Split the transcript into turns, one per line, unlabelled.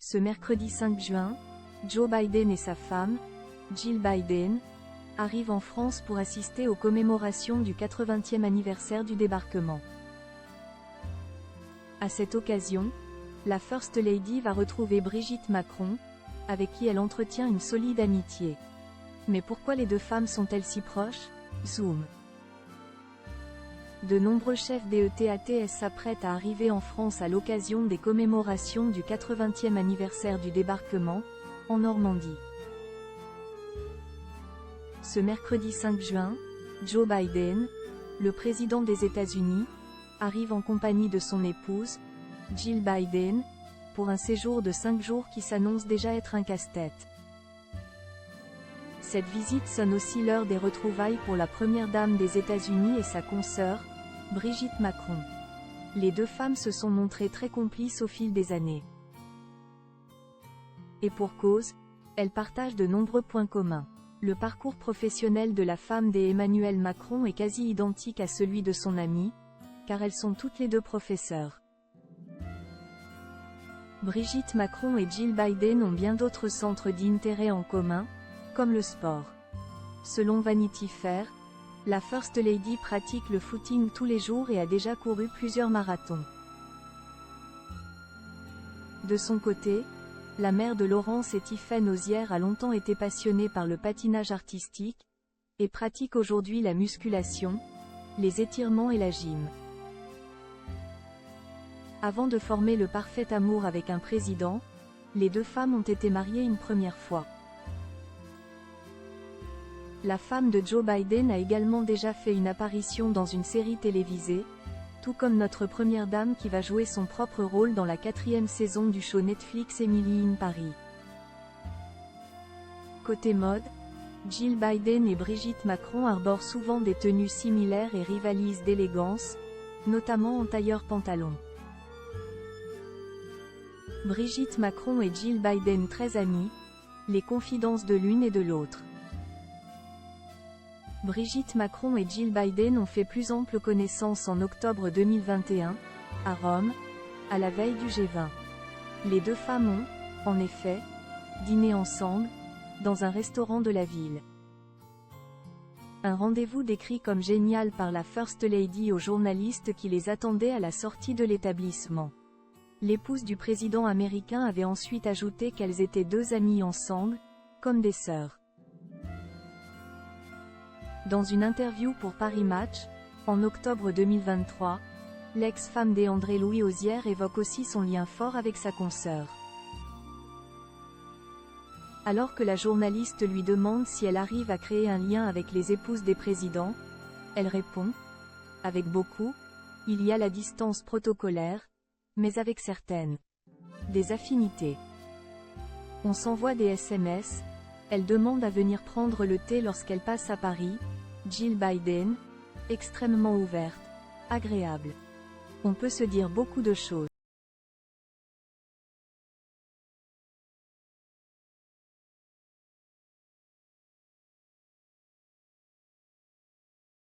Ce mercredi 5 juin, Joe Biden et sa femme, Jill Biden, arrivent en France pour assister aux commémorations du 80e anniversaire du débarquement. À cette occasion, la First Lady va retrouver Brigitte Macron, avec qui elle entretient une solide amitié. Mais pourquoi les deux femmes sont-elles si proches? Zoom. De nombreux chefs d'États s'apprêtent à arriver en France à l'occasion des commémorations du 80e anniversaire du débarquement, en Normandie. Ce mercredi 5 juin, Joe Biden, le président des États-Unis, arrive en compagnie de son épouse, Jill Biden, pour un séjour de 5 jours qui s'annonce déjà être un casse-tête. Cette visite sonne aussi l'heure des retrouvailles pour la première dame des États-Unis et sa consoeur, Brigitte Macron. Les deux femmes se sont montrées très complices au fil des années. Et pour cause, elles partagent de nombreux points communs. Le parcours professionnel de la femme d'Emmanuel Macron est quasi identique à celui de son amie, car elles sont toutes les deux professeurs. Brigitte Macron et Jill Biden ont bien d'autres centres d'intérêt en commun, comme le sport. Selon Vanity Fair, la First Lady pratique le footing tous les jours et a déjà couru plusieurs marathons. De son côté, la mère de Laurence et Tiffany Osière a longtemps été passionnée par le patinage artistique, et pratique aujourd'hui la musculation, les étirements et la gym. Avant de former le parfait amour avec un président, les deux femmes ont été mariées une première fois. La femme de Joe Biden a également déjà fait une apparition dans une série télévisée, tout comme notre première dame qui va jouer son propre rôle dans la 4e saison du show Netflix Emily in Paris. Côté mode, Jill Biden et Brigitte Macron arborent souvent des tenues similaires et rivalisent d'élégance, notamment en tailleur-pantalon. Brigitte Macron et Jill Biden très amies, les confidences de l'une et de l'autre. Brigitte Macron et Jill Biden ont fait plus ample connaissance en octobre 2021, à Rome, à la veille du G20. Les deux femmes ont, en effet, dîné ensemble, dans un restaurant de la ville. Un rendez-vous décrit comme génial par la First Lady aux journalistes qui les attendaient à la sortie de l'établissement. L'épouse du président américain avait ensuite ajouté qu'elles étaient deux amies ensemble, comme des sœurs. Dans une interview pour Paris Match, en octobre 2023, l'ex-femme d'André Louis Osière évoque aussi son lien fort avec sa consoeur. Alors que la journaliste lui demande si elle arrive à créer un lien avec les épouses des présidents, elle répond « Avec beaucoup, il y a la distance protocolaire, mais avec certaines, des affinités. On s'envoie des SMS, elle demande à venir prendre le thé lorsqu'elle passe à Paris. Jill Biden, extrêmement ouverte, agréable. On peut se dire beaucoup de choses.